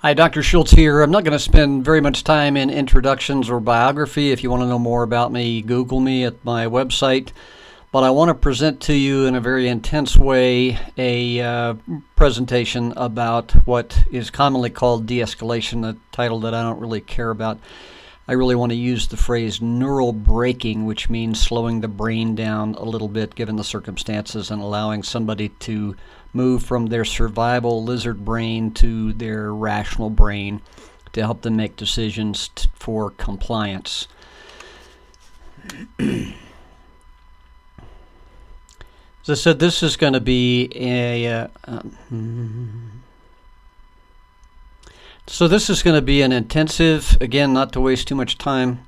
Hi, Dr. Schultz here. I'm not going to spend very much time in introductions or biography. If you want to know more about me, Google me at my website. But I want to present to you in a very intense way a presentation about what is commonly called de-escalation, a title that I don't really care about. I really want to use the phrase neural braking, which means slowing the brain down a little bit given the circumstances and allowing somebody to move from their survival lizard brain to their rational brain to help them make decisions for compliance. As I said, this is going to be this is going to be an intensive, again, not to waste too much time.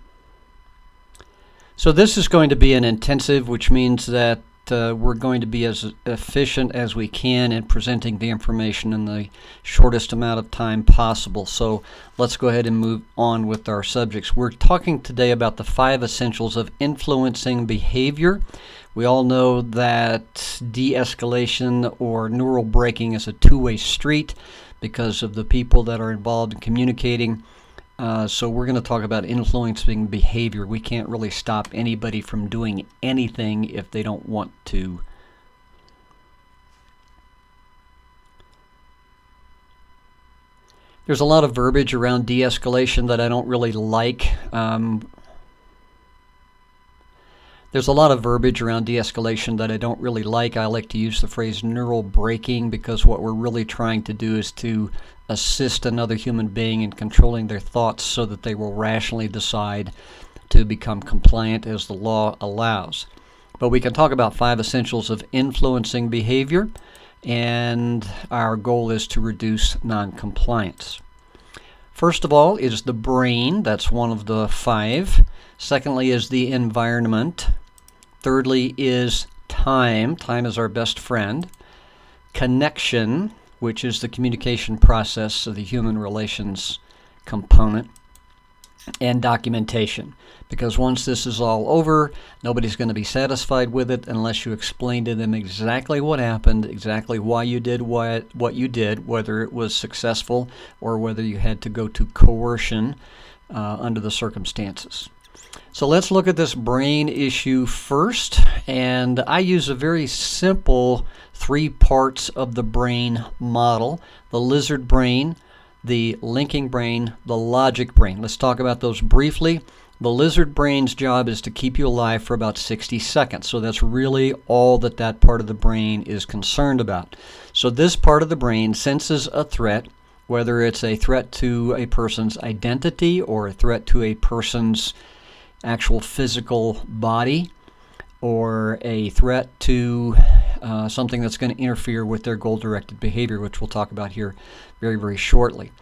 So this is going to be an intensive, which means that we're going to be as efficient as we can in presenting the information in the shortest amount of time possible. So let's go ahead and move on with our subjects. We're talking today about the 5 essentials of influencing behavior. We all know that de-escalation or neural braking is a two-way street because of the people that are involved in communicating. So we're going to talk about influencing behavior. We can't really stop anybody from doing anything if they don't want to. There's a lot of verbiage around de-escalation that I don't really like. There's a lot of verbiage around de-escalation that I don't really like. I like to use the phrase neural braking because what we're really trying to do is to assist another human being in controlling their thoughts so that they will rationally decide to become compliant as the law allows. But we can talk about 5 essentials of influencing behavior, and our goal is to reduce noncompliance. First of all is the brain. That's one of the 5. Secondly is the environment. Thirdly is time. Time is our best friend. Connection, which is the communication process of the human relations component. And documentation. Because once this is all over, nobody's going to be satisfied with it unless you explain to them exactly what happened, exactly why you did what you did, whether it was successful or whether you had to go to coercion under the circumstances. So let's look at this brain issue first, and I use a very simple 3 parts of the brain model: the lizard brain, the linking brain, the logic brain. Let's talk about those briefly. The lizard brain's job is to keep you alive for about 60 seconds, so that's really all that part of the brain is concerned about. So this part of the brain senses a threat, whether it's a threat to a person's identity or a threat to a person's actual physical body, or a threat to something that's going to interfere with their goal-directed behavior, which we'll talk about here very, very shortly.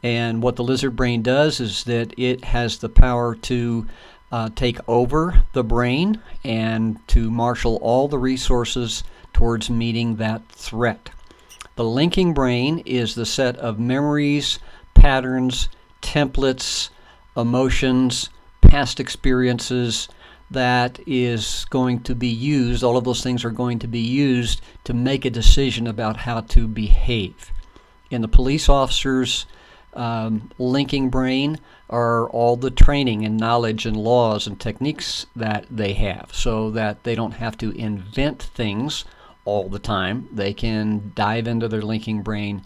And what the lizard brain does is that it has the power to take over the brain and to marshal all the resources towards meeting that threat. The linking brain is the set of memories, patterns, templates, emotions, past experiences that is going to be used. All of those things are going to be used to make a decision about how to behave. In the police officer's linking brain are all the training and knowledge and laws and techniques that they have, so that they don't have to invent things all the time. They can dive into their linking brain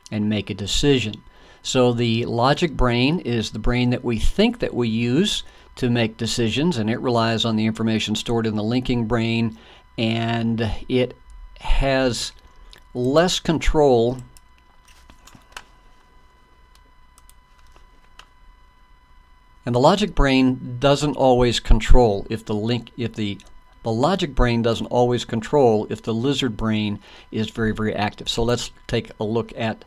and make a decision. So the logic brain is the brain that we think that we use to make decisions, and it relies on the information stored in the linking brain, and it has less control and the logic brain doesn't always control if the logic brain doesn't always control if the lizard brain is very, very active. So let's take a look at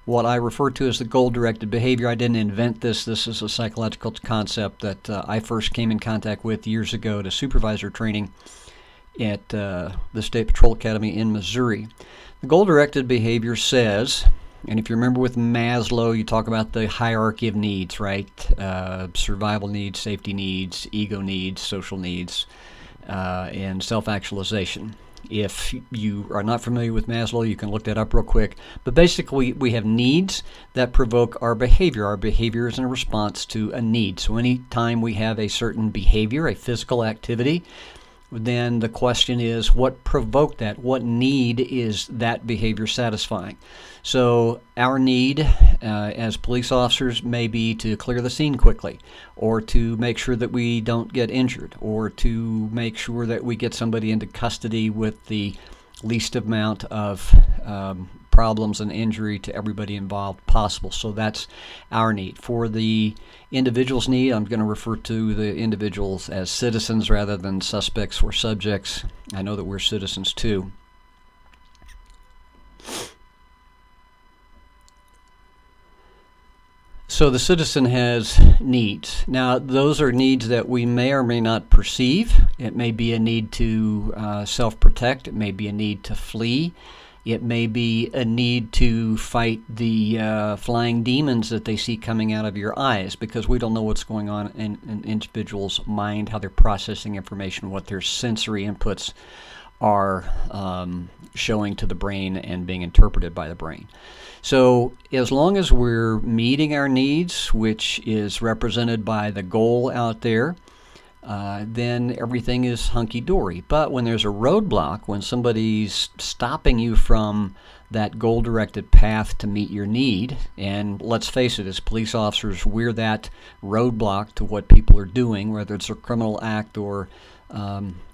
what I refer to as the goal-directed behavior. I didn't invent this. This is a psychological concept that I first came in contact with years ago at supervisor training at the State Patrol Academy in Missouri. The goal-directed behavior says, and if you remember with Maslow, you talk about the hierarchy of needs, right? Survival needs, safety needs, ego needs, social needs, and self-actualization. If you are not familiar with Maslow, you can look that up real quick. But basically, we have needs that provoke our behavior. Our behavior is in response to a need. So anytime we have a certain behavior, a physical activity, then the question is, what provoked that? What need is that behavior satisfying? So our need as police officers may be to clear the scene quickly, or to make sure that we don't get injured, or to make sure that we get somebody into custody with the least amount of problems and injury to everybody involved possible. So that's our need. For the individual's need, I'm going to refer to the individuals as citizens rather than suspects or subjects. I know that we're citizens too. So the citizen has needs. Now, those are needs that we may or may not perceive. It may be a need to self-protect. It may be a need to flee. It may be a need to fight the flying demons that they see coming out of your eyes, because we don't know what's going on in an individual's mind, how they're processing information, what their sensory inputs are showing to the brain and being interpreted by the brain. So as long as we're meeting our needs, which is represented by the goal out there, then everything is hunky-dory. But when there's a roadblock, when somebody's stopping you from that goal-directed path to meet your need, and let's face it, as police officers, we're that roadblock to what people are doing, whether it's a criminal act or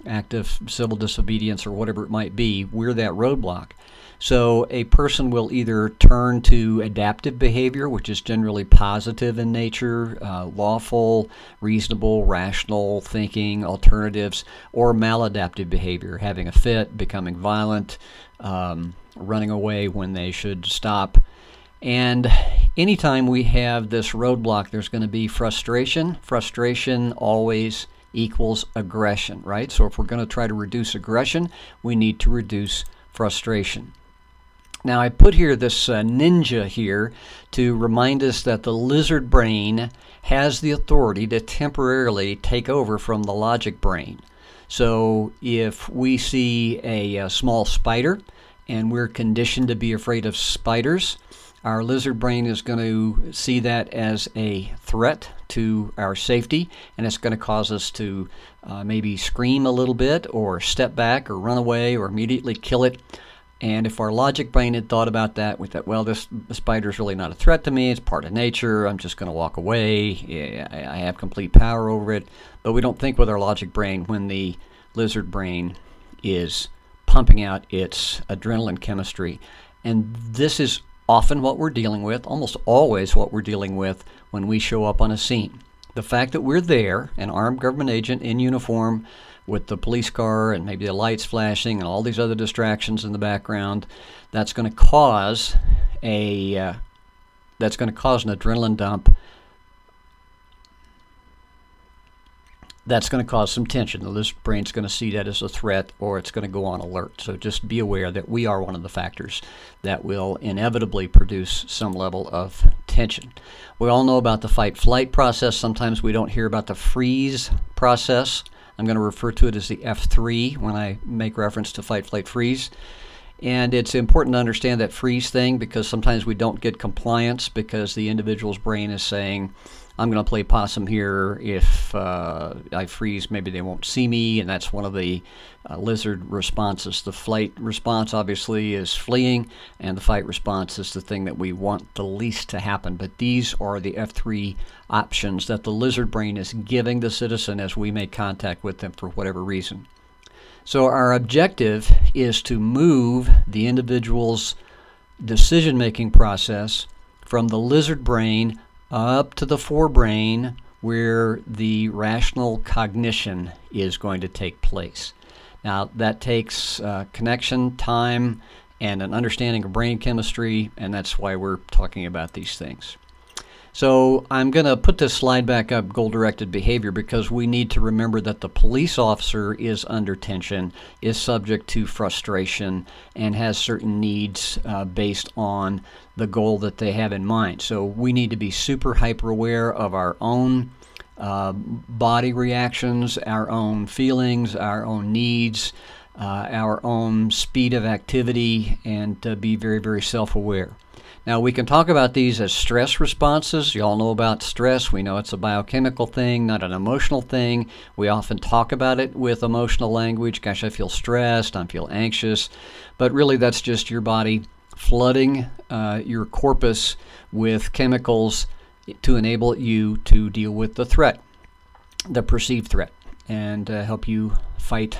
act of civil disobedience or whatever it might be, we're that roadblock. So a person will either turn to adaptive behavior, which is generally positive in nature, lawful, reasonable, rational thinking, alternatives, or maladaptive behavior, having a fit, becoming violent, running away when they should stop. And anytime we have this roadblock, there's going to be frustration. Frustration always equals aggression, right? So if we're going to try to reduce aggression, we need to reduce frustration. Now I put here this ninja here to remind us that the lizard brain has the authority to temporarily take over from the logic brain. So if we see a small spider and we're conditioned to be afraid of spiders, our lizard brain is going to see that as a threat to our safety, and it's going to cause us to maybe scream a little bit or step back or run away or immediately kill it. And if our logic brain had thought about that, we thought, well, this spider is really not a threat to me. It's part of nature. I'm just going to walk away. I have complete power over it. But we don't think with our logic brain when the lizard brain is pumping out its adrenaline chemistry. And this is often what we're dealing with, almost always what we're dealing with when we show up on a scene. The fact that we're there, an armed government agent in uniform with the police car and maybe the lights flashing and all these other distractions in the background, that's going to cause an adrenaline dump. That's going to cause some tension. The lizard brain's going to see that as a threat, or it's going to go on alert. So just be aware that we are one of the factors that will inevitably produce some level of tension. We all know about the fight-flight process. Sometimes we don't hear about the freeze process. I'm going to refer to it as the F3 when I make reference to fight, flight, freeze. And it's important to understand that freeze thing, because sometimes we don't get compliance because the individual's brain is saying, I'm going to play possum here. If I freeze, maybe they won't see me, and that's one of the lizard responses. The flight response, obviously, is fleeing, and the fight response is the thing that we want the least to happen. But these are the F3 options that the lizard brain is giving the citizen as we make contact with them for whatever reason. So our objective is to move the individual's decision-making process from the lizard brain up to the forebrain, where the rational cognition is going to take place. Now that takes connection, time, and an understanding of brain chemistry, and that's why we're talking about these things. So I'm going to put this slide back up, goal-directed behavior, because we need to remember that the police officer is under tension, is subject to frustration, and has certain needs based on the goal that they have in mind. So we need to be super hyper-aware of our own body reactions, our own feelings, our own needs, our own speed of activity, and be very, very self-aware. Now, we can talk about these as stress responses. You all know about stress. We know it's a biochemical thing, not an emotional thing. We often talk about it with emotional language. Gosh, I feel stressed, I feel anxious. But really, that's just your body flooding your corpus with chemicals to enable you to deal with the threat, the perceived threat, and help you fight,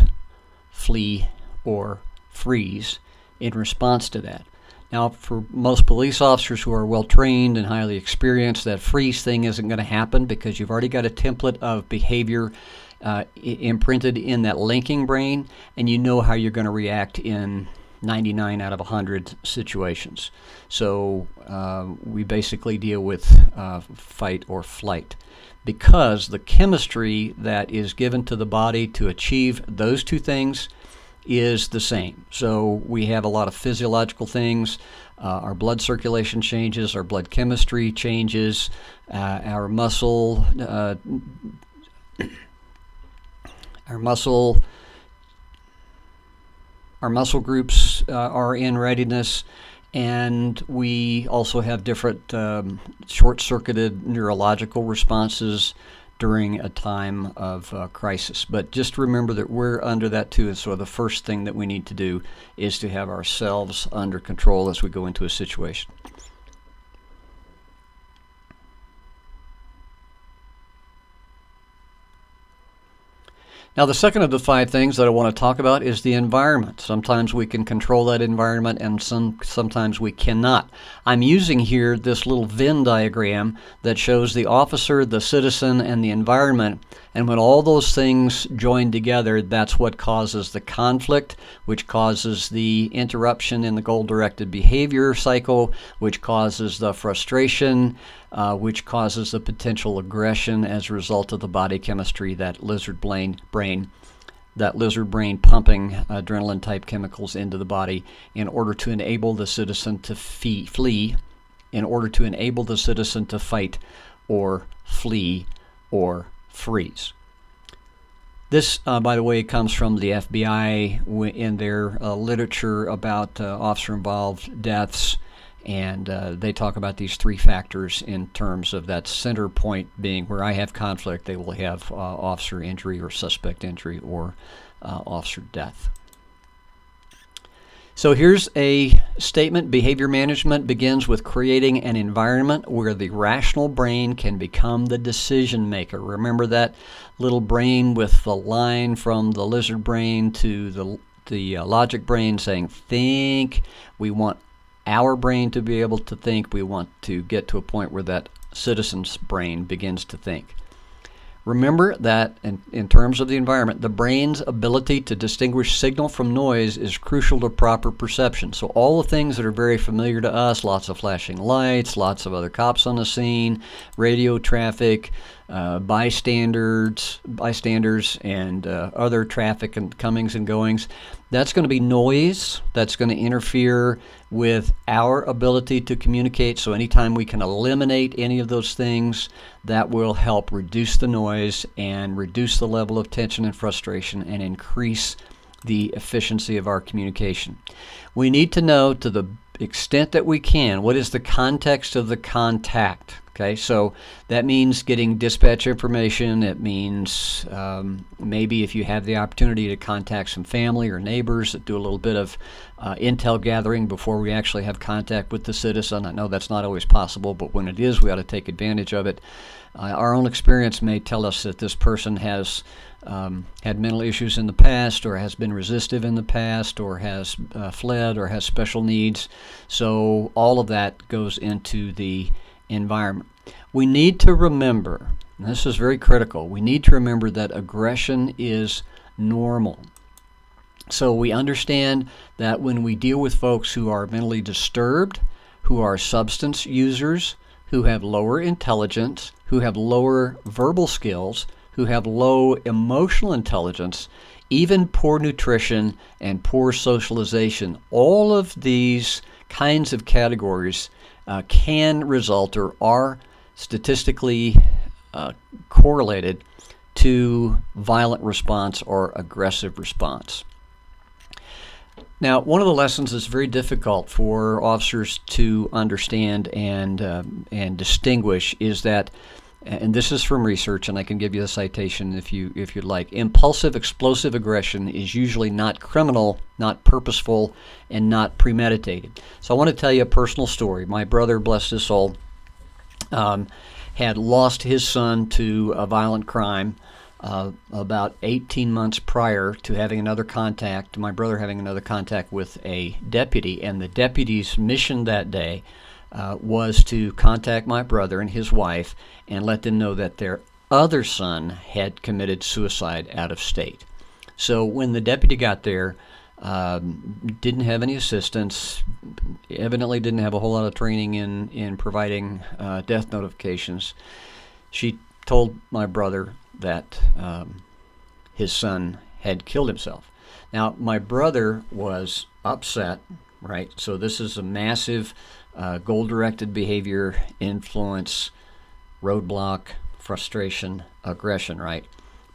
flee, or freeze in response to that. Now, for most police officers who are well trained and highly experienced, that freeze thing isn't going to happen because you've already got a template of behavior imprinted in that linking brain, and you know how you're going to react in 99 out of 100 situations. So we basically deal with fight or flight, because the chemistry that is given to the body to achieve those two things is the same. So we have a lot of physiological things. Our blood circulation changes, our blood chemistry changes, our muscle groups are in readiness, and we also have different short-circuited neurological responses during a time of crisis. But just remember that we're under that too, and so the first thing that we need to do is to have ourselves under control as we go into a situation. Now, the second of the 5 things that I want to talk about is the environment. Sometimes we can control that environment, and sometimes we cannot. I'm using here this little Venn diagram that shows the officer, the citizen, and the environment. And when all those things join together, that's what causes the conflict, which causes the interruption in the goal-directed behavior cycle, which causes the frustration, which causes the potential aggression as a result of the body chemistry, that lizard brain pumping adrenaline type chemicals into the body in order to enable the citizen to flee, in order to enable the citizen to fight or flee or freeze. This, by the way, comes from the FBI in their literature about officer-involved deaths. And they talk about these 3 factors in terms of that center point being where I have conflict, they will have officer injury or suspect injury or officer death. So here's a statement. Behavior management begins with creating an environment where the rational brain can become the decision maker. Remember that little brain with the line from the lizard brain to the logic brain saying, think. We want our brain to be able to think. We want to get to a point where that citizen's brain begins to think. Remember that in terms of the environment, the brain's ability to distinguish signal from noise is crucial to proper perception. So all the things that are very familiar to us, lots of flashing lights, lots of other cops on the scene, radio traffic, bystanders, and other traffic and comings and goings, that's going to be noise. That's going to interfere with our ability to communicate. So anytime we can eliminate any of those things, that will help reduce the noise and reduce the level of tension and frustration and increase the efficiency of our communication. We need to know, to the extent that we can, what is the context of the contact. Okay, so that means getting dispatch information. It means maybe if you have the opportunity to contact some family or neighbors, do a little bit of intel gathering before we actually have contact with the citizen. I know that's not always possible, but when it is, we ought to take advantage of it. Our own experience may tell us that this person has had mental issues in the past, or has been resistive in the past, or has fled, or has special needs. So all of that goes into the environment. We need to remember, and this is very critical, we need to remember that aggression is normal. So we understand that when we deal with folks who are mentally disturbed, who are substance users, who have lower intelligence, who have lower verbal skills, who have low emotional intelligence, even poor nutrition and poor socialization, all of these kinds of categories can result or are statistically correlated to violent response or aggressive response. Now, one of the lessons that's very difficult for officers to understand and distinguish is that, and this is from research, and I can give you a citation if you'd like. Impulsive, explosive aggression is usually not criminal, not purposeful, and not premeditated. So I want to tell you a personal story. My brother, bless his soul, had lost his son to a violent crime about 18 months prior to having my brother having another contact with a deputy. And the deputy's mission that day was to contact my brother and his wife and let them know that their other son had committed suicide out of state. So when the deputy got there, didn't have any assistance, evidently didn't have a whole lot of training in providing death notifications. She told my brother that his son had killed himself. Now, my brother was upset, right? So this is a massive goal-directed behavior, influence, roadblock, frustration, aggression, right?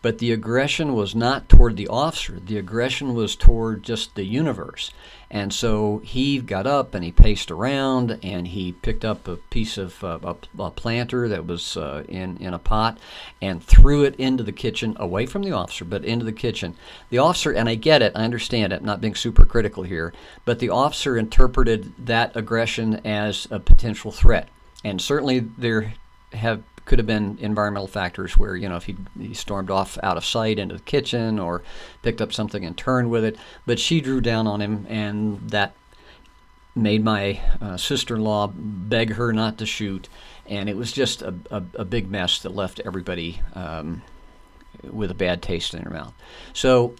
But the aggression was not toward the officer. The aggression was toward just the universe. And so he got up and he paced around and he picked up a piece of a planter that was in a pot and threw it into the kitchen, away from the officer, but into the kitchen. The officer, and I get it, I understand it, I'm not being super critical here, but the officer interpreted that aggression as a potential threat. And certainly there could have been environmental factors where, if he stormed off out of sight into the kitchen or picked up something and turned with it. But she drew down on him, and that made my sister-in-law beg her not to shoot. And it was just a big mess that left everybody with a bad taste in their mouth. So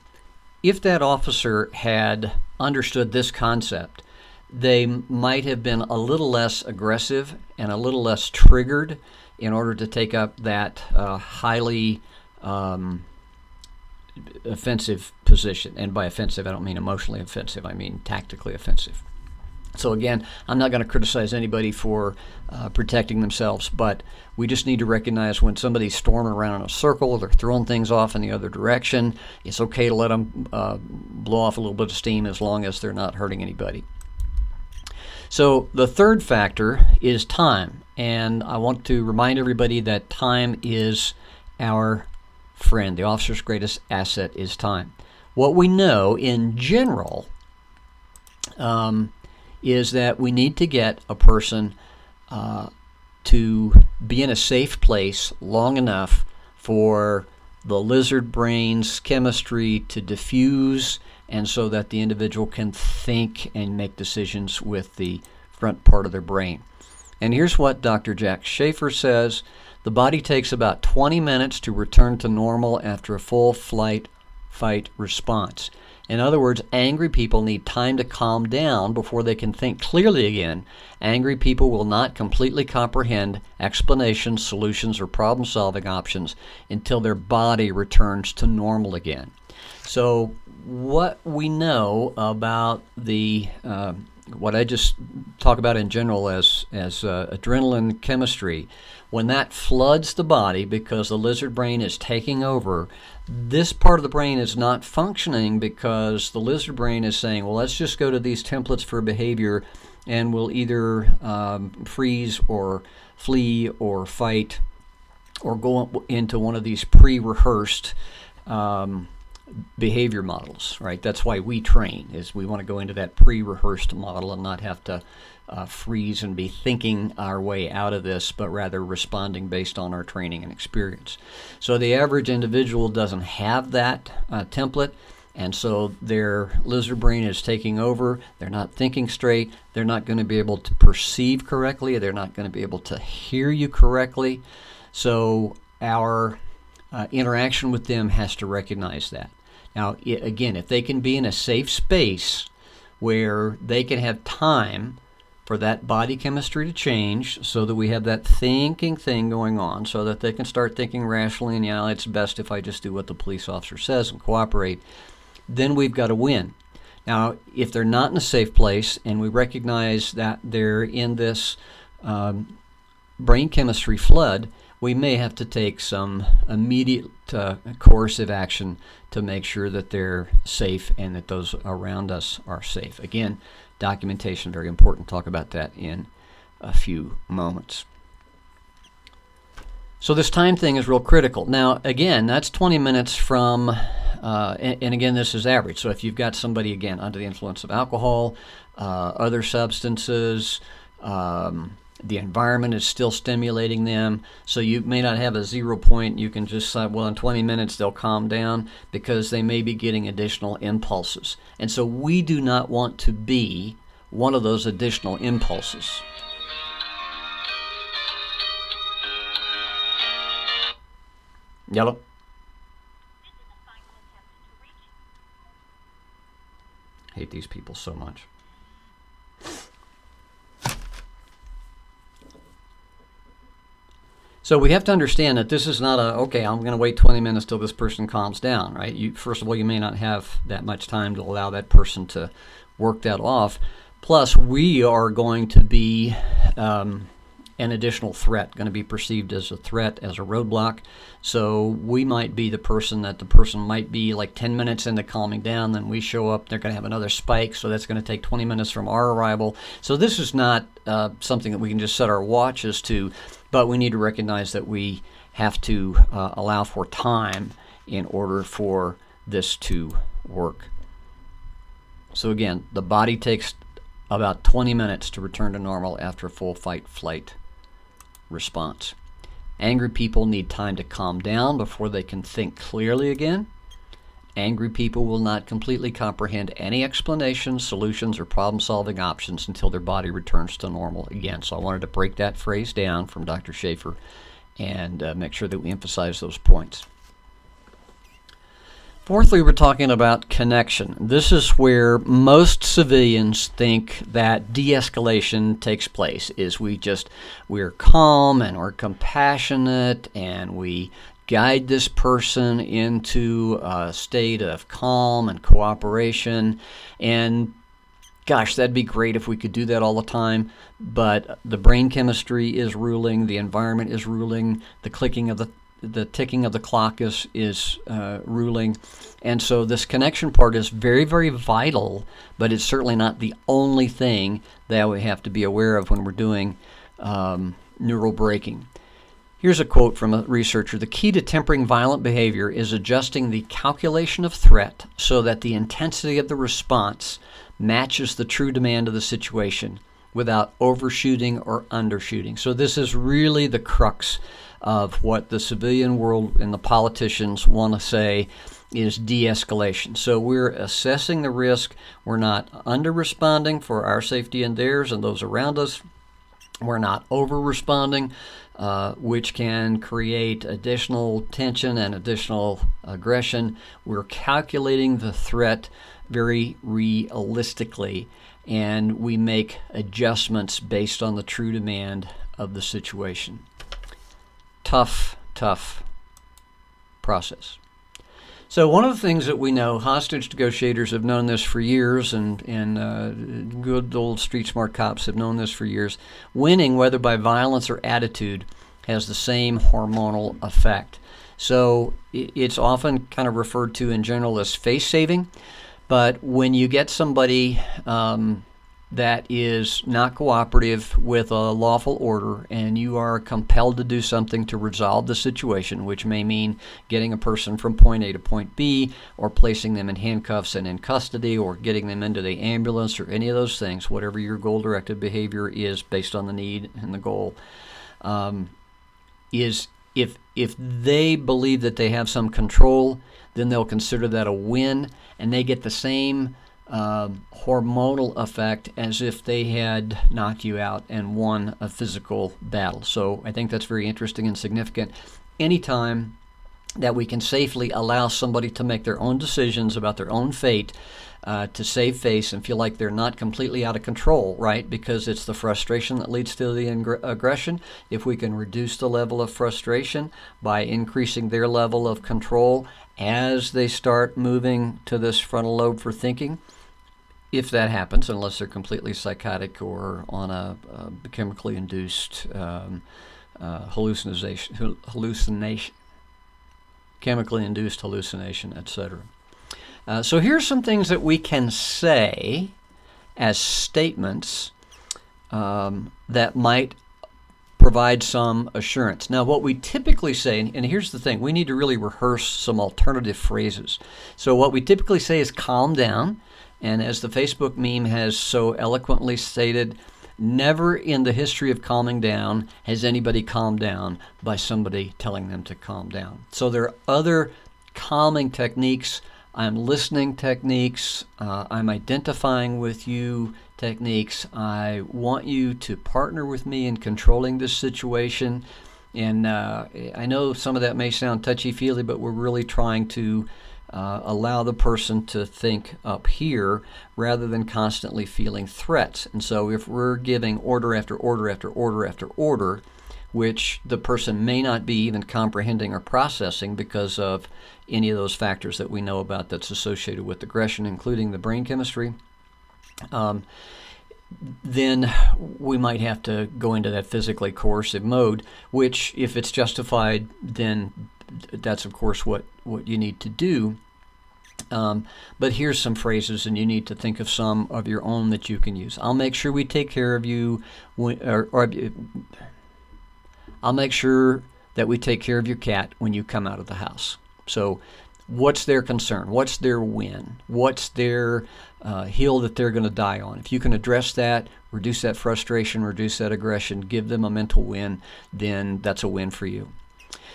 if that officer had understood this concept, they might have been a little less aggressive and a little less triggered in order to take up that highly offensive position. And by offensive, I don't mean emotionally offensive, I mean tactically offensive. So again, I'm not going to criticize anybody for protecting themselves, but we just need to recognize when somebody's storming around in a circle, they're throwing things off in the other direction, it's okay to let them blow off a little bit of steam as long as they're not hurting anybody. So the third factor is time. And I want to remind everybody that time is our friend. The officer's greatest asset is time. What we know in general is that we need to get a person to be in a safe place long enough for the lizard brain's chemistry to diffuse, and so that the individual can think and make decisions with the front part of their brain. And here's what Dr. Jack Schaefer says: the body takes about 20 minutes to return to normal after a full flight-fight response. In other words, angry people need time to calm down before they can think clearly again. Angry people will not completely comprehend explanations, solutions, or problem-solving options until their body returns to normal again. So what we know about the what I just talk about in general as adrenaline chemistry, when that floods the body because the lizard brain is taking over, this part of the brain is not functioning because the lizard brain is saying, well, let's just go to these templates for behavior and we'll either freeze or flee or fight or go into one of these pre-rehearsed behavior models, right? That's why we train, is we want to go into that pre-rehearsed model and not have to freeze and be thinking our way out of this, but rather responding based on our training and experience. So the average individual doesn't have that template, and so their lizard brain is taking over. They're not thinking straight. They're not going to be able to perceive correctly. They're not going to be able to hear you correctly. So our interaction with them has to recognize that. Now, again, if they can be in a safe space where they can have time for that body chemistry to change so that we have that thinking thing going on so that they can start thinking rationally and, it's best if I just do what the police officer says and cooperate, then we've got to win. Now, if they're not in a safe place and we recognize that they're in this brain chemistry flood, we may have to take some immediate coercive action to make sure that they're safe and that those around us are safe. Again, documentation, very important. Talk about that in a few moments. So this time thing is real critical. Now, again, that's 20 minutes from, and again, this is average. So if you've got somebody, again, under the influence of alcohol, other substances, the environment is still stimulating them, so you may not have a 0 point. You can just say, well, in 20 minutes they'll calm down, because they may be getting additional impulses. And so we do not want to be one of those additional impulses. Yellow. Hate these people so much. So we have to understand that this is not okay, I'm going to wait 20 minutes till this person calms down, right? First of all, you may not have that much time to allow that person to work that off. Plus, we are going to be an additional threat, going to be perceived as a threat, as a roadblock. So we might be the person that the person might be like 10 minutes into calming down, then we show up, they're going to have another spike, so that's going to take 20 minutes from our arrival. So this is not something that we can just set our watches to, but we need to recognize that we have to allow for time in order for this to work. So again, the body takes about 20 minutes to return to normal after a full fight-flight response. Angry people need time to calm down before they can think clearly again. Angry people will not completely comprehend any explanations, solutions, or problem-solving options until their body returns to normal again. So I wanted to break that phrase down from Dr. Schaefer and make sure that we emphasize those points. Fourthly, we're talking about connection. This is where most civilians think that de-escalation takes place, is we're calm and we're compassionate and we guide this person into a state of calm and cooperation. And gosh, that'd be great if we could do that all the time, but the brain chemistry is ruling, the environment is ruling, the ticking of the clock is ruling. And so this connection part is very, very vital, but it's certainly not the only thing that we have to be aware of when we're doing neural braking. Here's a quote from a researcher. The key to tempering violent behavior is adjusting the calculation of threat so that the intensity of the response matches the true demand of the situation without overshooting or undershooting. So this is really the crux of what the civilian world and the politicians want to say is de-escalation. So we're assessing the risk. We're not under-responding for our safety and theirs and those around us. We're not over-responding, which can create additional tension and additional aggression. We're calculating the threat very realistically, and we make adjustments based on the true demand of the situation. Tough process. So one of the things that we know, hostage negotiators have known this for years, and good old street smart cops have known this for years. Winning, whether by violence or attitude, has the same hormonal effect. So it's often kind of referred to in general as face saving, but when you get somebody that is not cooperative with a lawful order and you are compelled to do something to resolve the situation, which may mean getting a person from point A to point B, or placing them in handcuffs and in custody, or getting them into the ambulance, or any of those things, whatever your goal-directed behavior is based on the need and the goal, is if they believe that they have some control, then they'll consider that a win, and they get the same hormonal effect as if they had knocked you out and won a physical battle. So I think that's very interesting and significant. Anytime that we can safely allow somebody to make their own decisions about their own fate, to save face and feel like they're not completely out of control, right? Because it's the frustration that leads to the aggression. If we can reduce the level of frustration by increasing their level of control as they start moving to this frontal lobe for thinking, if that happens, unless they're completely psychotic or on a chemically induced hallucination, chemically induced hallucination, etc. So here's some things that we can say as statements that might provide some assurance. Now, what we typically say, and here's the thing, we need to really rehearse some alternative phrases. So what we typically say is calm down, and as the Facebook meme has so eloquently stated, never in the history of calming down has anybody calmed down by somebody telling them to calm down. So there are other calming techniques. I'm listening techniques. I'm identifying with you techniques. I want you to partner with me in controlling this situation. And I know some of that may sound touchy-feely, but we're really trying to allow the person to think up here rather than constantly feeling threats. And so if we're giving order after order after order after order, which the person may not be even comprehending or processing because of any of those factors that we know about that's associated with aggression, including the brain chemistry, then we might have to go into that physically coercive mode, which, if it's justified, then that's, of course, what you need to do. But here's some phrases, and you need to think of some of your own that you can use. I'll make sure we take care of you, I'll make sure that we take care of your cat when you come out of the house. So what's their concern? What's their win? What's their hill that they're going to die on? If you can address that, reduce that frustration, reduce that aggression, give them a mental win, then that's a win for you.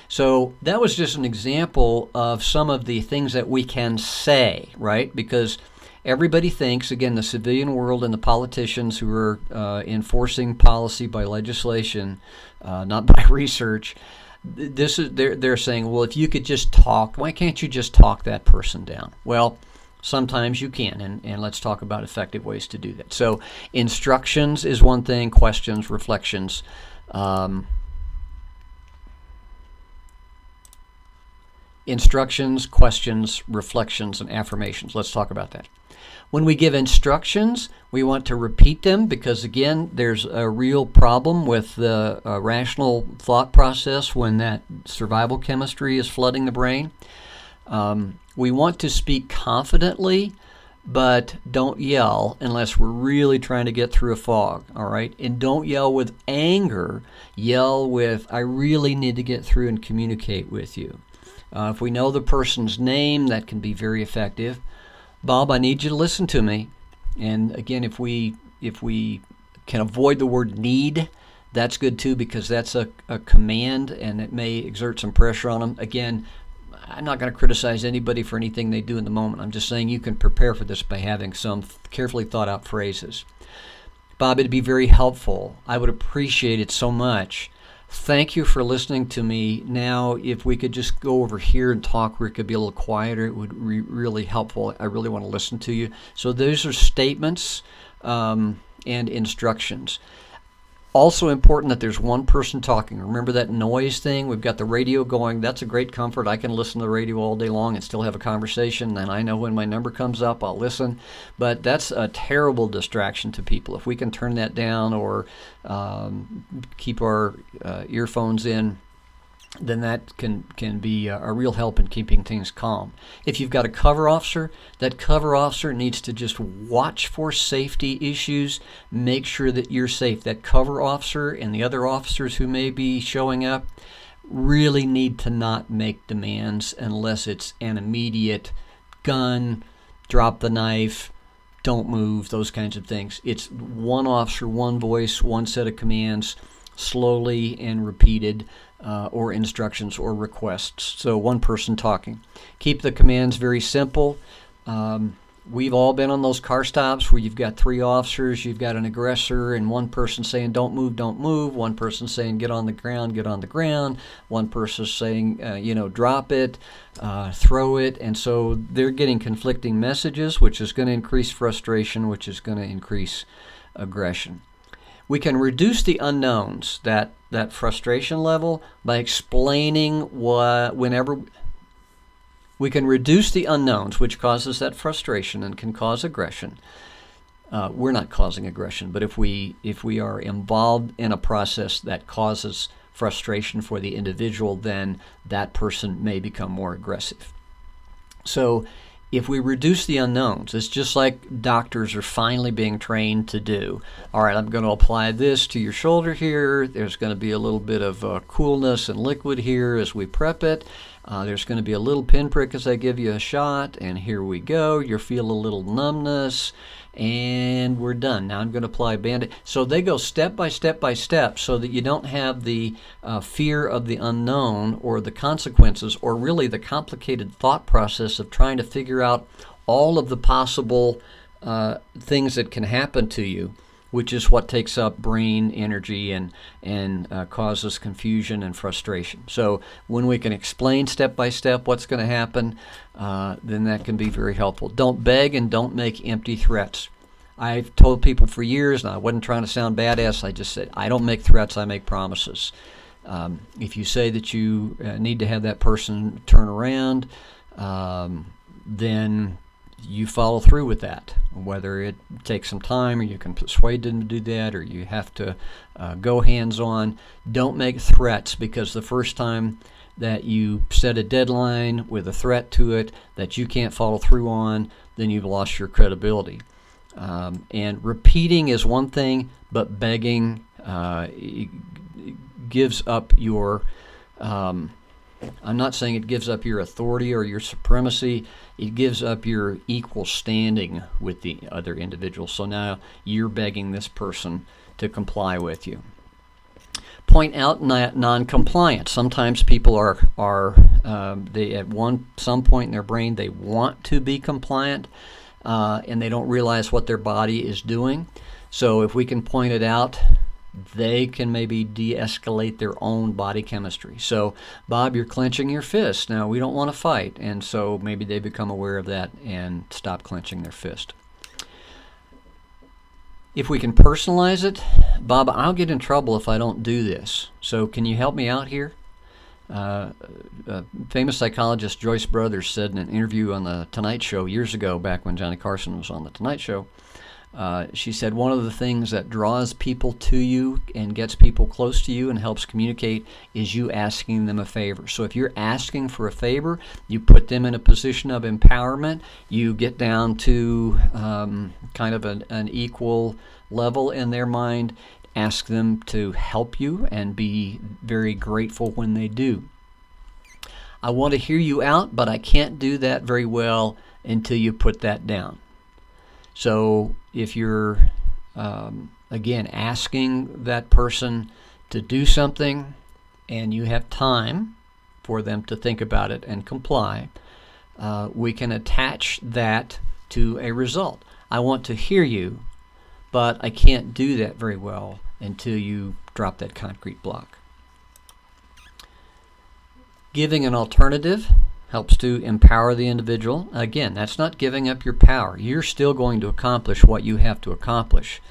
So that was just an example of some of the things that we can say, right? Because everybody thinks, again, the civilian world and the politicians who are enforcing policy by legislation, not by research, they're saying, well, if you could just talk, why can't you just talk that person down? Well, sometimes you can, and let's talk about effective ways to do that. So instructions is one thing, questions, reflections. Instructions, questions, reflections, and affirmations. Let's talk about that. When we give instructions, we want to repeat them because, again, there's a real problem with the rational thought process when that survival chemistry is flooding the brain. We want to speak confidently, but don't yell unless we're really trying to get through a fog, all right? And don't yell with anger. Yell with, I really need to get through and communicate with you. If we know the person's name, that can be very effective. Bob, I need you to listen to me. And again, if we can avoid the word need, that's good too, because that's a command and it may exert some pressure on them. Again, I'm not going to criticize anybody for anything they do in the moment. I'm just saying you can prepare for this by having some carefully thought out phrases. Bob, it'd be very helpful. I would appreciate it so much. Thank you for listening to me. Now, if we could just go over here and talk where it could be a little quieter, it would be really helpful. I really want to listen to you. So those are statements and instructions. Also important that there's one person talking. Remember that noise thing? We've got the radio going. That's a great comfort. I can listen to the radio all day long and still have a conversation. And I know when my number comes up, I'll listen. But that's a terrible distraction to people. If we can turn that down or keep our earphones in, then that can be a real help in keeping things calm. If you've got a cover officer, that cover officer needs to just watch for safety issues, make sure that you're safe. That cover officer and the other officers who may be showing up really need to not make demands unless it's an immediate gun, drop the knife, don't move, those kinds of things. It's one officer, one voice, one set of commands, slowly and repeated, or instructions or requests. So one person talking. Keep the commands very simple. We've all been on those car stops where you've got three officers, you've got an aggressor, and one person saying, don't move, don't move. One person saying, get on the ground, get on the ground. One person saying, drop it, throw it. And so they're getting conflicting messages, which is going to increase frustration, which is going to increase aggression. We can reduce the unknowns, that frustration level, by explaining whenever we can reduce the unknowns, which causes that frustration and can cause aggression. We're not causing aggression, but if we are involved in a process that causes frustration for the individual, then that person may become more aggressive. So if we reduce the unknowns, it's just like doctors are finally being trained to do. All right, I'm going to apply this to your shoulder here. There's going to be a little bit of coolness and liquid here as we prep it. There's going to be a little pinprick as I give you a shot, and here we go. You'll feel a little numbness, and we're done. Now I'm going to apply a Band-Aid. So they go step by step by step so that you don't have the fear of the unknown or the consequences, or really the complicated thought process of trying to figure out all of the possible things that can happen to you, which is what takes up brain energy and causes confusion and frustration. So when we can explain step by step what's going to happen, then that can be very helpful. Don't beg and don't make empty threats. I've told people for years, and I wasn't trying to sound badass, I just said, I don't make threats, I make promises. If you say that you need to have that person turn around, then you follow through with that, whether it takes some time or you can persuade them to do that, or you have to go hands-on. Don't make threats, because the first time that you set a deadline with a threat to it that you can't follow through on, then you've lost your credibility. And repeating is one thing, but begging gives up your I'm not saying it gives up your authority or your supremacy. It gives up your equal standing with the other individual. So now you're begging this person to comply with you. Point out non-compliance. Sometimes people are they at some point in their brain they want to be compliant, and they don't realize what their body is doing. So if we can point it out, they can maybe de-escalate their own body chemistry. So, Bob, you're clenching your fist. Now, we don't want to fight. And so maybe they become aware of that and stop clenching their fist. If we can personalize it, Bob, I'll get in trouble if I don't do this. So can you help me out here? Famous psychologist Joyce Brothers said in an interview on The Tonight Show years ago, back when Johnny Carson was on The Tonight Show, she said one of the things that draws people to you and gets people close to you and helps communicate is you asking them a favor. So if you're asking for a favor, you put them in a position of empowerment. You get down to kind of an equal level in their mind. Ask them to help you and be very grateful when they do. I want to hear you out, but I can't do that very well until you put that down. So if you're, again, asking that person to do something and you have time for them to think about it and comply, we can attach that to a result. I want to hear you, but I can't do that very well until you drop that concrete block. Giving an alternative helps to empower the individual. Again, that's not giving up your power. You're still going to accomplish what you have to accomplish.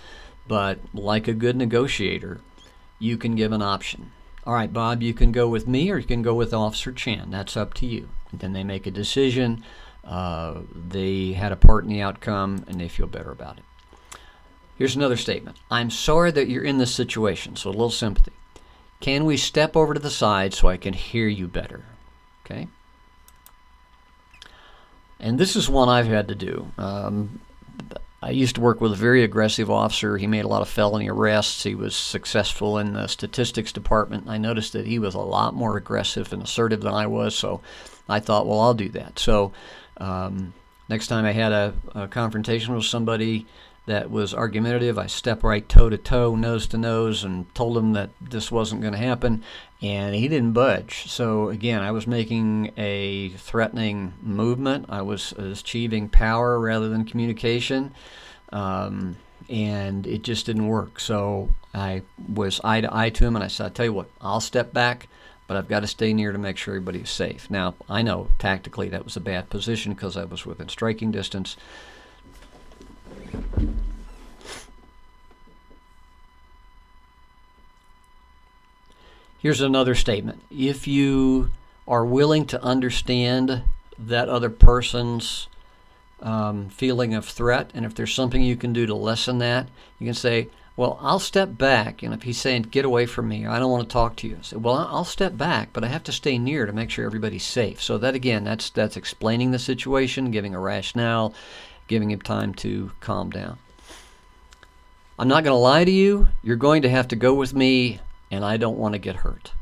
But like a good negotiator, you can give an option. All right, Bob, you can go with me or you can go with Officer Chan. That's up to you. And then they make a decision. They had a part in the outcome and they feel better about it. Here's another statement. I'm sorry that you're in this situation, so a little sympathy. Can we step over to the side so I can hear you better? Okay. And this is one I've had to do. I used to work with a very aggressive officer. He made a lot of felony arrests. He was successful in the statistics department. I noticed that he was a lot more aggressive and assertive than I was, so I thought, well, I'll do that. So next time I had a confrontation with somebody that was argumentative, I stepped right toe-to-toe, nose-to-nose, and told him that this wasn't going to happen, and he didn't budge. So again, I was making a threatening movement. I was achieving power rather than communication, and it just didn't work. So I was eye to eye to him, and I said, I'll tell you what, I'll step back, but I've got to stay near to make sure everybody's safe. Now, I know tactically that was a bad position because I was within striking distance. Here's another statement. If you are willing to understand that other person's feeling of threat, and if there's something you can do to lessen that, you can say, well, I'll step back. And if he's saying, get away from me, or I don't want to talk to you, say, well, I'll step back, but I have to stay near to make sure everybody's safe. So that, again, that's explaining the situation, giving a rationale, giving him time to calm down. I'm not going to lie to you. You're going to have to go with me, and I don't want to get hurt.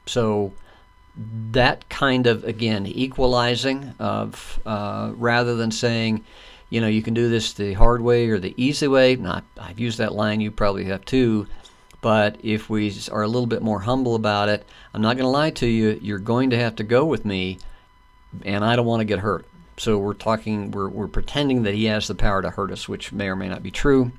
So that kind of, again, equalizing of rather than saying, you can do this the hard way or the easy way. I've used that line, you probably have too. But if we are a little bit more humble about it, I'm not going to lie to you, you're going to have to go with me, and I don't want to get hurt. So we're pretending that he has the power to hurt us, which may or may not be true.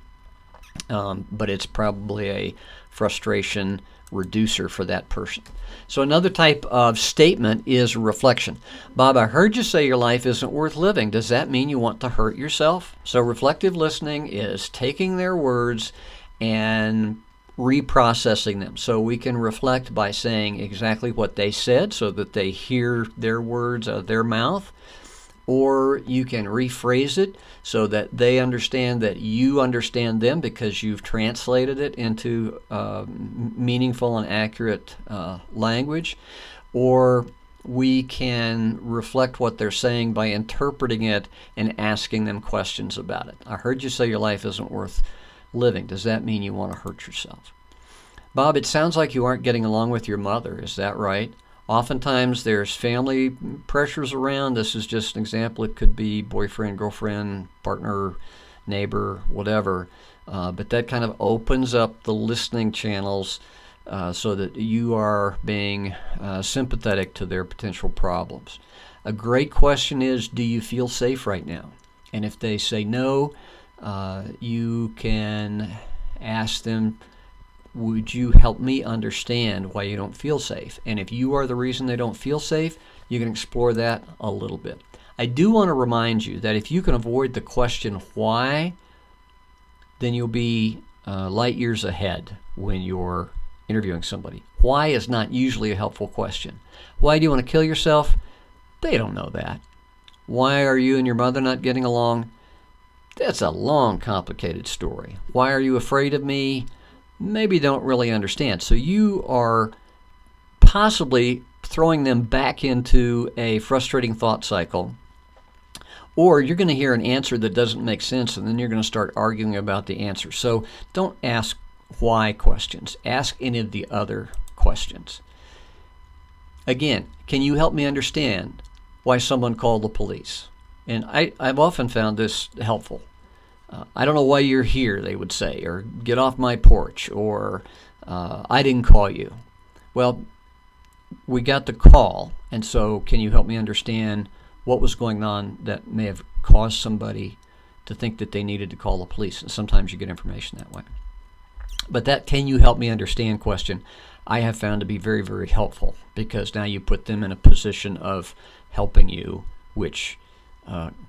But it's probably a frustration reducer for that person. So another type of statement is reflection. Bob, I heard you say your life isn't worth living. Does that mean you want to hurt yourself? So reflective listening is taking their words and reprocessing them. So we can reflect by saying exactly what they said so that they hear their words out of their mouth. Or you can rephrase it so that they understand that you understand them because you've translated it into meaningful and accurate language. Or we can reflect what they're saying by interpreting it and asking them questions about it. I heard you say your life isn't worth living. Does that mean you want to hurt yourself? Bob, it sounds like you aren't getting along with your mother. Is that right? Oftentimes there's family pressures around. This is just an example. It could be boyfriend, girlfriend, partner, neighbor, whatever. But that kind of opens up the listening channels so that you are being sympathetic to their potential problems. A great question is, do you feel safe right now? And if they say no, you can ask them, would you help me understand why you don't feel safe? And if you are the reason they don't feel safe, you can explore that a little bit. I do want to remind you that if you can avoid the question why, then you'll be light years ahead when you're interviewing somebody. Why is not usually a helpful question. Why do you want to kill yourself? They don't know that. Why are you and your mother not getting along? That's a long, complicated story. Why are you afraid of me? Maybe don't really understand. So you are possibly throwing them back into a frustrating thought cycle, or you're going to hear an answer that doesn't make sense, and then you're going to start arguing about the answer. So don't ask why questions. Ask any of the other questions. Again, can you help me understand why someone called the police? And I've often found this helpful. I don't know why you're here, they would say, or get off my porch, or I didn't call you. Well, we got the call, and so can you help me understand what was going on that may have caused somebody to think that they needed to call the police? And sometimes you get information that way. But that can you help me understand question, I have found to be very, very helpful, because now you put them in a position of helping you, which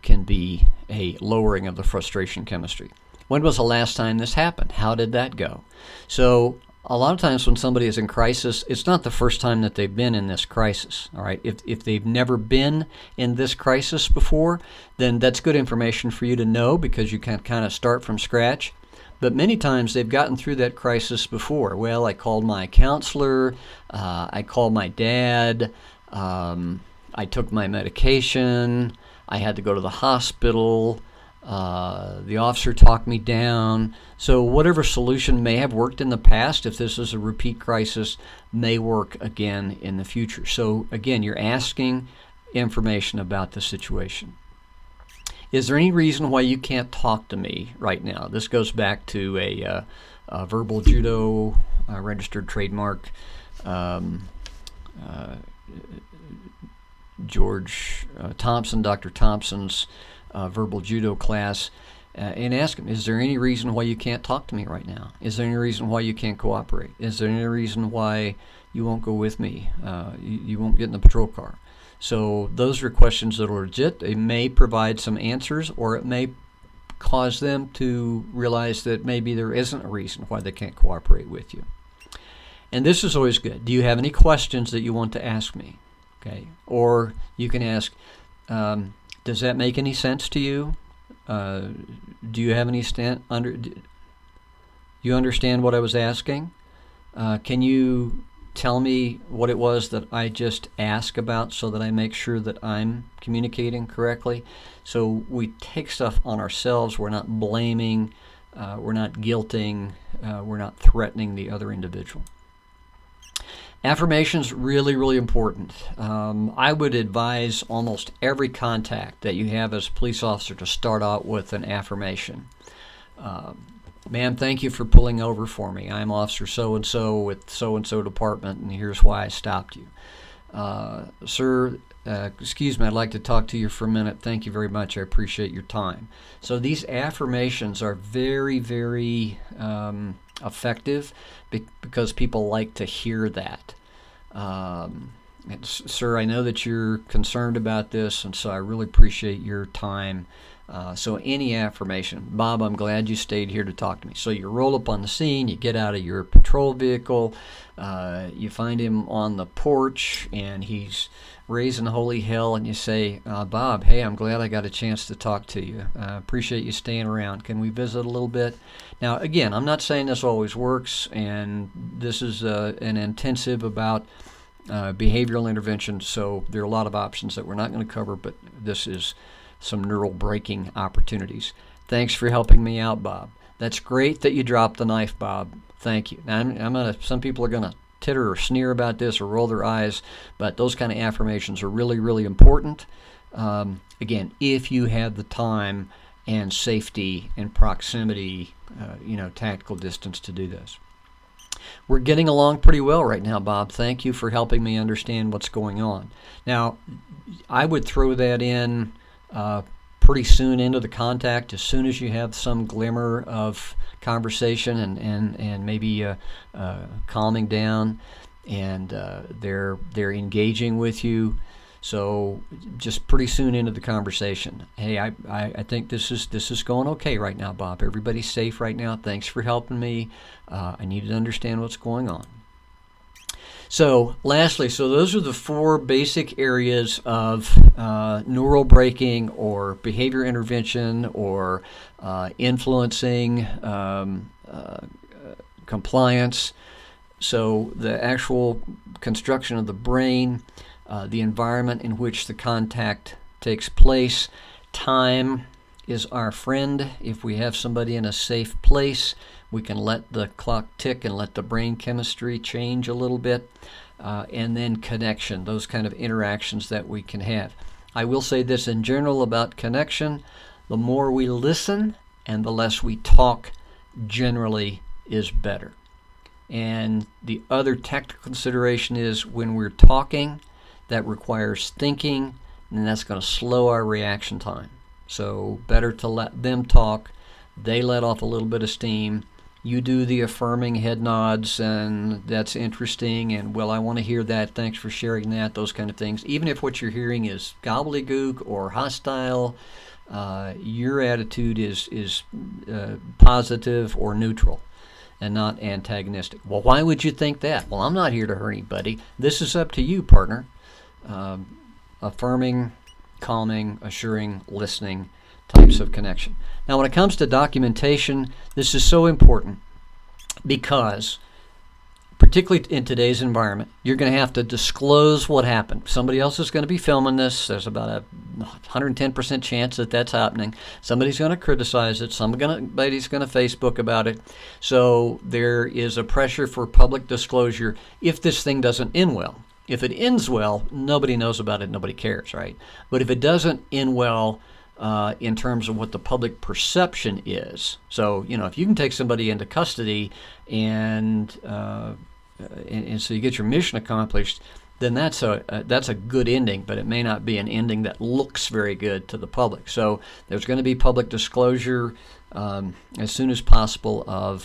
can be a lowering of the frustration chemistry. When was the last time this happened? How did that go? So a lot of times when somebody is in crisis, it's not the first time that they've been in this crisis. All right, if they've never been in this crisis before, then that's good information for you to know, because you can kind of start from scratch. But many times they've gotten through that crisis before. Well, I called my counselor, I called my dad, I took my medication, I had to go to the hospital, the officer talked me down. So whatever solution may have worked in the past, if this is a repeat crisis, may work again in the future. So again, you're asking information about the situation. Is there any reason why you can't talk to me right now? This goes back to a verbal judo registered trademark. George Thompson, Dr. Thompson's verbal judo class, and ask him, is there any reason why you can't talk to me right now? Is there any reason why you can't cooperate? Is there any reason why you won't go with me? You won't get in the patrol car? So those are questions that are legit. They may provide some answers, or it may cause them to realize that maybe there isn't a reason why they can't cooperate with you. And this is always good. Do you have any questions that you want to ask me? Okay. Or you can ask, does that make any sense to you? Do you have any do you understand what I was asking? Can you tell me what it was that I just asked about so that I make sure that I'm communicating correctly? So we take stuff on ourselves. We're not blaming. We're not guilting. We're not threatening the other individual. Affirmations really, really important. I would advise almost every contact that you have as a police officer to start out with an affirmation. Ma'am, thank you for pulling over for me. I'm Officer so-and-so with so-and-so department, and here's why I stopped you. Sir, excuse me, I'd like to talk to you for a minute. Thank you very much. I appreciate your time. So these affirmations are very, very effective because people like to hear that. Sir, I know that you're concerned about this, and so I really appreciate your time. So any affirmation, Bob, I'm glad you stayed here to talk to me. So you roll up on the scene, you get out of your patrol vehicle, you find him on the porch, and he's raising holy hell, and you say, Bob, hey, I'm glad I got a chance to talk to you. Appreciate you staying around. Can we visit a little bit? Now, again, I'm not saying this always works, and this is an intensive about behavioral intervention, so there are a lot of options that we're not going to cover, but this is some neural breaking opportunities. Thanks for helping me out, Bob. That's great that you dropped the knife, Bob. Thank you. Now, some people are going to titter or sneer about this or roll their eyes, but those kind of affirmations are really, really important. Again, if you have the time and safety and proximity, tactical distance to do this. We're getting along pretty well right now, Bob. Thank you for helping me understand what's going on. Now, I would throw that in pretty soon into the contact, as soon as you have some glimmer of conversation and maybe calming down, and they're engaging with you. So just pretty soon into the conversation. Hey, I think this is going okay right now, Bob. Everybody's safe right now. Thanks for helping me. I need to understand what's going on. So lastly, those are the four basic areas of neural breaking or behavior intervention or influencing compliance. So the actual construction of the brain, the environment in which the contact takes place, time is our friend. If we have somebody in a safe place, we can let the clock tick and let the brain chemistry change a little bit. And then connection, those kind of interactions that we can have. I will say this in general about connection: the more we listen and the less we talk generally is better. And the other tactical consideration is when we're talking, that requires thinking, and that's going to slow our reaction time. So better to let them talk. They let off a little bit of steam. You do the affirming head nods, and that's interesting, and well, I want to hear that, thanks for sharing that, those kind of things. Even if what you're hearing is gobbledygook or hostile, your attitude is positive or neutral and not antagonistic. Well, why would you think that? Well, I'm not here to hurt anybody. This is up to you, partner. Affirming, calming, assuring, listening types of connection. Now, when it comes to documentation, this is so important because, particularly in today's environment, you're going to have to disclose what happened. Somebody else is going to be filming this. There's about a 110% chance that that's happening. Somebody's going to criticize it. Somebody's going to Facebook about it. So there is a pressure for public disclosure if this thing doesn't end well. If it ends well, nobody knows about it. Nobody cares, right? But if it doesn't end well, in terms of what the public perception is. So, if you can take somebody into custody and so you get your mission accomplished, then that's a good ending, but it may not be an ending that looks very good to the public. So there's going to be public disclosure as soon as possible of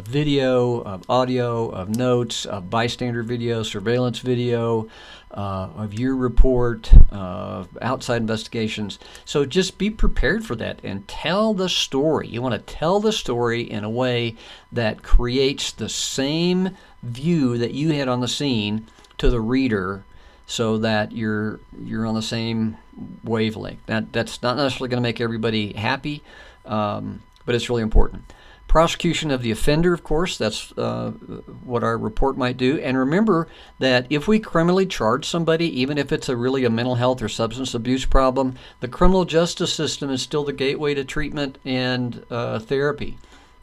video, of audio, of notes, of bystander video, surveillance video, of your report, outside investigations. So just be prepared for that and tell the story. You want to tell the story in a way that creates the same view that you had on the scene to the reader, so that you're on the same wavelength. That's not necessarily going to make everybody happy, but it's really important. Prosecution of the offender, of course, that's what our report might do. And remember that if we criminally charge somebody, even if it's really a mental health or substance abuse problem, the criminal justice system is still the gateway to treatment and therapy.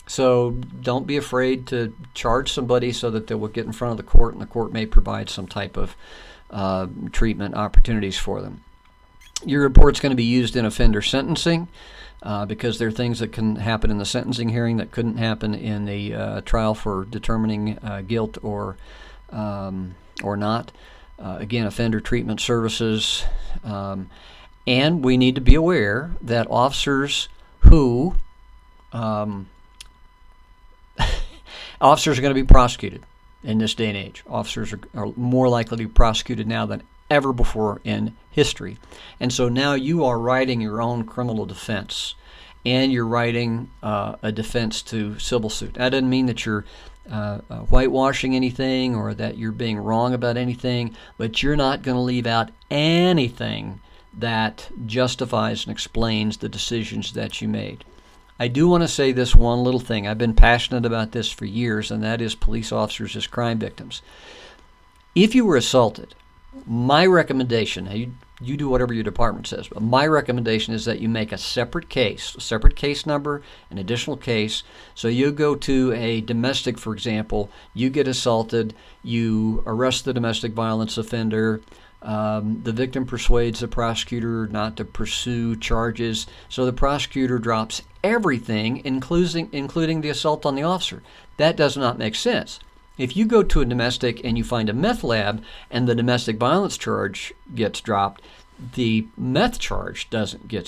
So don't be afraid to charge somebody so that they will get in front of the court, and the court may provide some type of treatment opportunities for them. Your report's going to be used in offender sentencing because there are things that can happen in the sentencing hearing that couldn't happen in the trial for determining guilt or not. Again, offender treatment services. And we need to be aware that officers who officers are going to be prosecuted in this day and age. Officers are more likely to be prosecuted now than ever before in history. And so now you are writing your own criminal defense, and you're writing a defense to civil suit. That doesn't mean that you're whitewashing anything or that you're being wrong about anything, but you're not going to leave out anything that justifies and explains the decisions that you made. I do want to say this one little thing. I've been passionate about this for years, and that is police officers as crime victims. If you were assaulted, my recommendation, you do whatever your department says, but my recommendation is that you make a separate case number, an additional case. So you go to a domestic, for example, you get assaulted, you arrest the domestic violence offender, the victim persuades the prosecutor not to pursue charges, so the prosecutor drops everything, including the assault on the officer. That does not make sense. If you go to a domestic and you find a meth lab and the domestic violence charge gets dropped, the meth charge doesn't get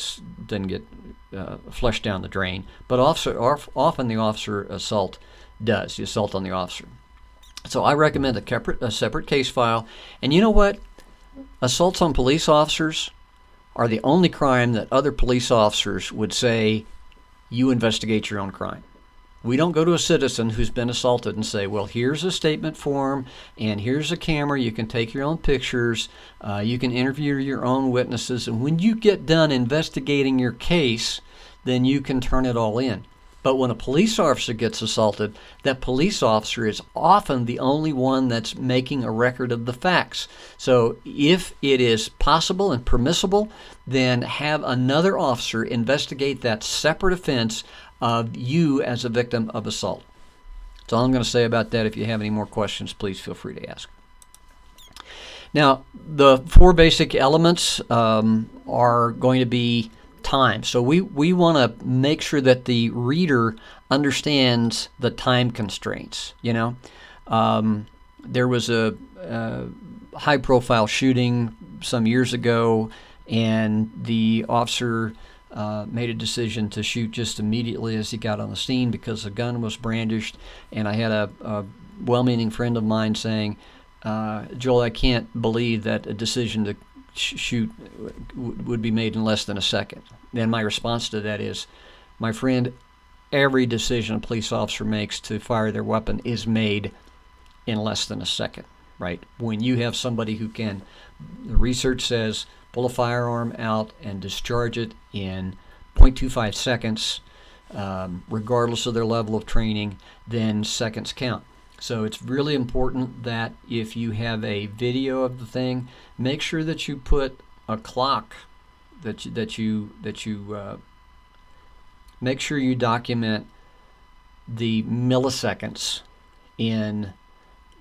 flushed down the drain, but often the officer assault does, the assault on the officer. So I recommend a separate case file. And you know what? Assaults on police officers are the only crime that other police officers would say, you investigate your own crime. We don't go to a citizen who's been assaulted and say, well, here's a statement form and here's a camera. You can take your own pictures. You can interview your own witnesses. And when you get done investigating your case, then you can turn it all in. But when a police officer gets assaulted, that police officer is often the only one that's making a record of the facts. So if it is possible and permissible, then have another officer investigate that separate offense of you as a victim of assault. That's all I'm going to say about that. If you have any more questions, please feel free to ask. Now, the four basic elements are going to be time. So we want to make sure that the reader understands the time constraints. There was a high-profile shooting some years ago, and the officer made a decision to shoot just immediately as he got on the scene because a gun was brandished. And I had a well-meaning friend of mine saying, Joel, I can't believe that a decision to shoot would be made in less than a second. Then my response to that is, my friend, every decision a police officer makes to fire their weapon is made in less than a second, right? When you have somebody who can, the research says, pull a firearm out and discharge it in 0.25 seconds, regardless of their level of training, then seconds count. So it's really important that if you have a video of the thing, make sure that you put a clock, that you make sure you document the milliseconds in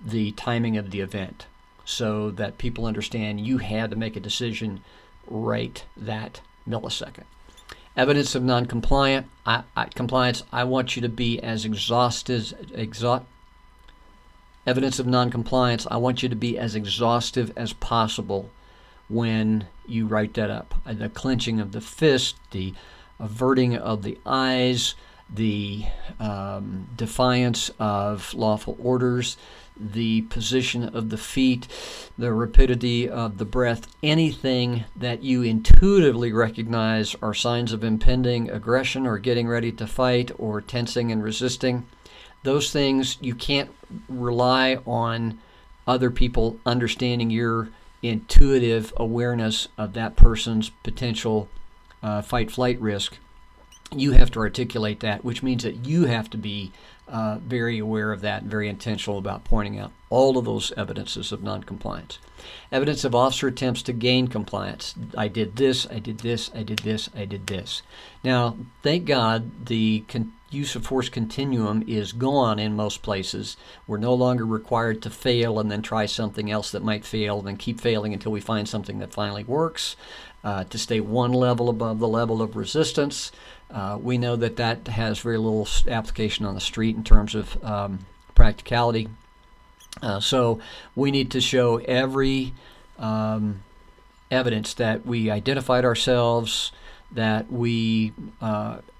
the timing of the event, so that people understand you had to make a decision right that millisecond. Evidence of non-compliance. I want you to be as Evidence of non-compliance. I want you to be as exhaustive as possible when you write that up. The clenching of the fist, the averting of the eyes, the defiance of lawful orders, the position of the feet, the rapidity of the breath, anything that you intuitively recognize are signs of impending aggression or getting ready to fight or tensing and resisting. Those things, you can't rely on other people understanding your intuitive awareness of that person's potential fight-flight risk, you have to articulate that, which means that you have to be very aware of that and very intentional about pointing out all of those evidences of noncompliance. Evidence of officer attempts to gain compliance. I did this, I did this, I did this, I did this. Now, thank God the use of force continuum is gone in most places. We're no longer required to fail and then try something else that might fail and then keep failing until we find something that finally works. To stay one level above the level of resistance. We know that that has very little application on the street in terms of practicality. So we need to show every evidence that we identified ourselves, that we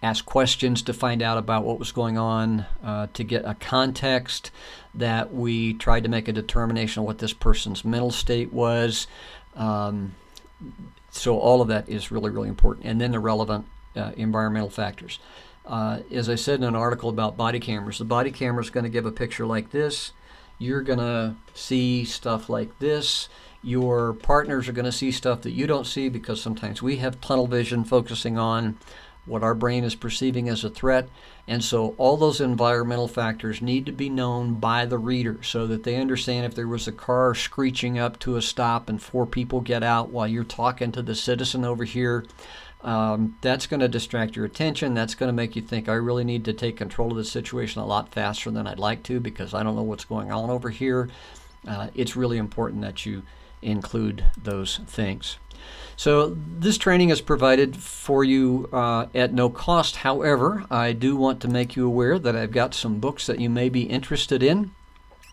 asked questions to find out about what was going on, to get a context, that we tried to make a determination of what this person's mental state was. So all of that is really, really important. And then the relevant environmental factors. As I said in an article about body cameras, the body camera is going to give a picture like this. You're going to see stuff like this. Your partners are going to see stuff that you don't see because sometimes we have tunnel vision focusing on what our brain is perceiving as a threat. And so all those environmental factors need to be known by the reader so that they understand if there was a car screeching up to a stop and 4 people get out while you're talking to the citizen over here, that's going to distract your attention. That's going to make you think, I really need to take control of the situation a lot faster than I'd like to because I don't know what's going on over here. It's really important that you include those things. So this training is provided for you at no cost. However, I do want to make you aware that I've got some books that you may be interested in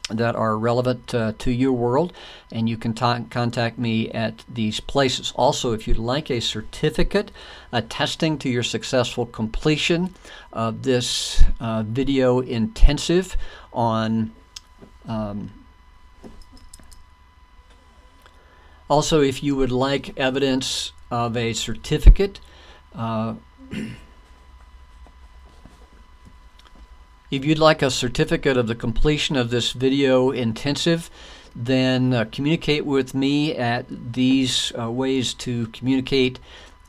that are relevant to your world, and you can contact me at these places. Also, if you'd like a certificate attesting to your successful completion of this video intensive on also, if you would like evidence of a certificate, if you'd like a certificate of the completion of this video intensive, then communicate with me at these ways to communicate,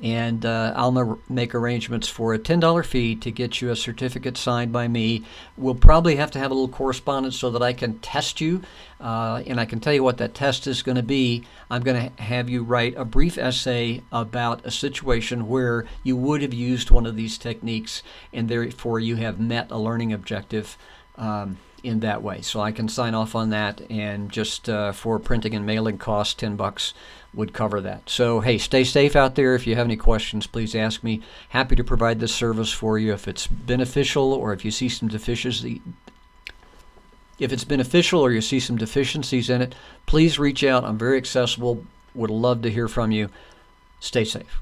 and I'll make arrangements for a $10 fee to get you a certificate signed by me. We'll probably have to have a little correspondence so that I can test you, and I can tell you what that test is going to be. I'm going to have you write a brief essay about a situation where you would have used one of these techniques, and therefore you have met a learning objective in that way. So I can sign off on that, and just for printing and mailing costs, $10 would cover that. So hey, stay safe out there. If you have any questions, please ask me. Happy to provide this service for you. If it's beneficial, or if you see some deficiencies in it, please reach out. I'm very accessible. Would love to hear from you. Stay safe.